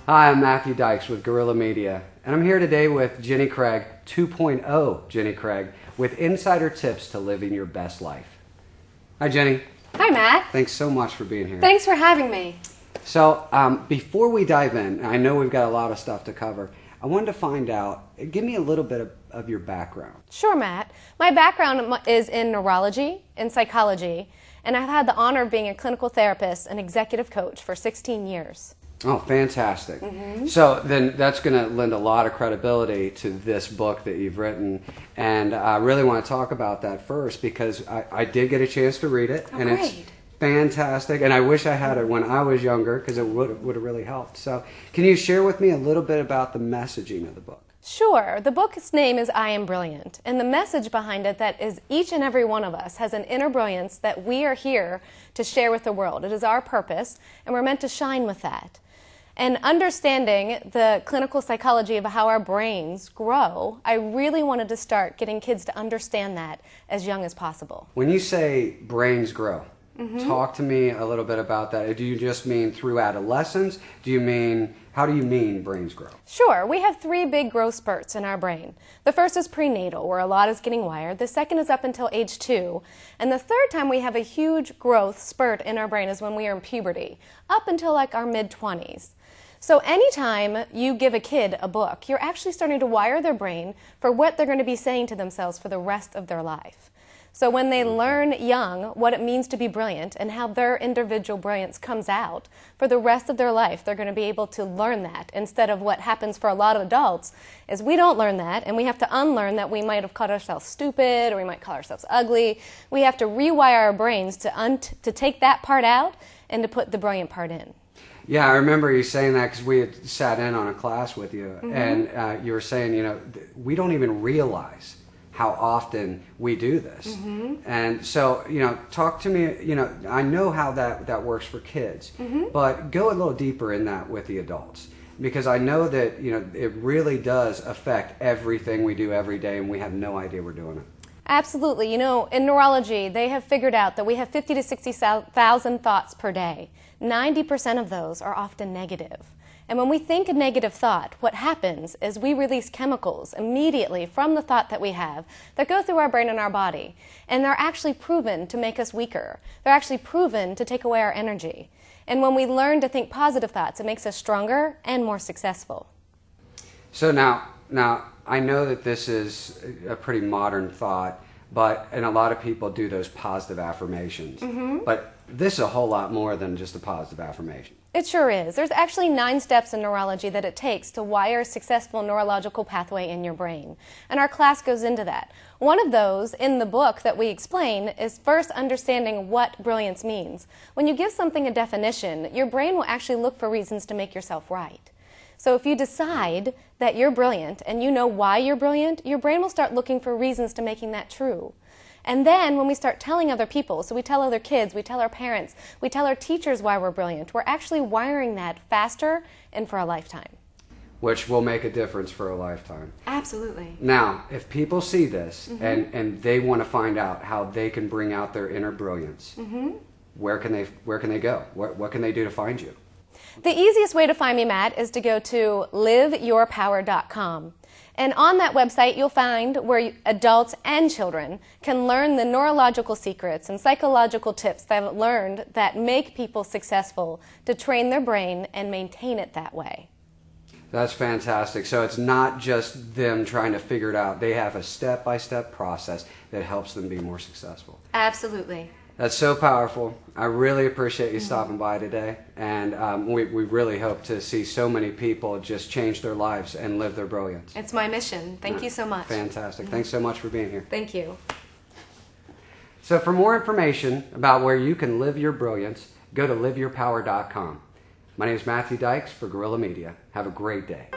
Hi, I'm Matthew Dykes with Gorilla Media, and I'm here today with Jenny Craig, 2.0 Jenny Craig, with insider tips to living your best life. Hi, Jenny. Hi, Matt. Thanks so much for being here. Thanks for having me. So, before we dive in, I know we've got a lot of stuff to cover. I wanted to find out, give me a little bit of your background. Sure, Matt. My background is in neurology and psychology, and I've had the honor of being a clinical therapist and executive coach for 16 years. Oh, fantastic. So then that's going to lend a lot of credibility to this book that you've written. And I really want to talk about that first because I did get a chance to read it. And great. It's fantastic. And I wish I had it when I was younger because it would have really helped. So can you share with me a little bit about the messaging of the book? Sure. The book's name is I Am Brilliant, and the message behind it that is each and every one of us has an inner brilliance that we are here to share with the world. It is our purpose, and we're meant to shine with that. And understanding the clinical psychology of how our brains grow, I really wanted to start getting kids to understand that as young as possible. When you say brains grow, talk to me a little bit about that. Do you just mean through adolescence? How do you mean brains grow? Sure. We have three big growth spurts in our brain. The first is prenatal, where a lot is getting wired. The second is up until age 2. And the third time we have a huge growth spurt in our brain is when we are in puberty, up until like our mid-20s. So anytime you give a kid a book, you're actually starting to wire their brain for what they're going to be saying to themselves for the rest of their life. So when they learn young what it means to be brilliant and how their individual brilliance comes out, for the rest of their life they're going to be able to learn that, instead of what happens for a lot of adults is we don't learn that, and we have to unlearn that we might have called ourselves stupid or we might call ourselves ugly. We have to rewire our brains to take that part out and to put the brilliant part in. Yeah, I remember you saying that because we had sat in on a class with you, and you were saying, we don't even realize how often we do this. And so, talk to me, I know how that works for kids, but go a little deeper in that with the adults. Because I know that, it really does affect everything we do every day, and we have no idea we're doing it. Absolutely. In neurology, they have figured out that we have 50 to 60,000 thoughts per day. 90% of those are often negative. And when we think a negative thought, what happens is we release chemicals immediately from the thought that we have that go through our brain and our body. And they're actually proven to make us weaker. They're actually proven to take away our energy. And when we learn to think positive thoughts, it makes us stronger and more successful. So now I know that this is a pretty modern thought, and a lot of people do those positive affirmations. But this is a whole lot more than just a positive affirmation. It sure is. There's actually 9 steps in neurology that it takes to wire a successful neurological pathway in your brain. And our class goes into that. One of those in the book that we explain is first understanding what brilliance means. When you give something a definition, your brain will actually look for reasons to make yourself right. So if you decide that you're brilliant and you know why you're brilliant, your brain will start looking for reasons to making that true. And then when we start telling other people, so we tell other kids, we tell our parents, we tell our teachers why we're brilliant, we're actually wiring that faster and for a lifetime. Which will make a difference for a lifetime. Absolutely. Now, if people see this and they want to find out how they can bring out their inner brilliance, where can they go? What can they do to find you? The easiest way to find me, Matt, is to go to liveyourpower.com. And on that website, you'll find where adults and children can learn the neurological secrets and psychological tips that I've learned that make people successful to train their brain and maintain it that way. That's fantastic. So it's not just them trying to figure it out. They have a step-by-step process that helps them be more successful. Absolutely. That's so powerful. I really appreciate you stopping by today, and we really hope to see so many people just change their lives and live their brilliance. It's my mission. Thank you so much. Fantastic. Thanks so much for being here. Thank you. So for more information about where you can live your brilliance, go to liveyourpower.com. My name is Matthew Dykes for Gorilla Media. Have a great day.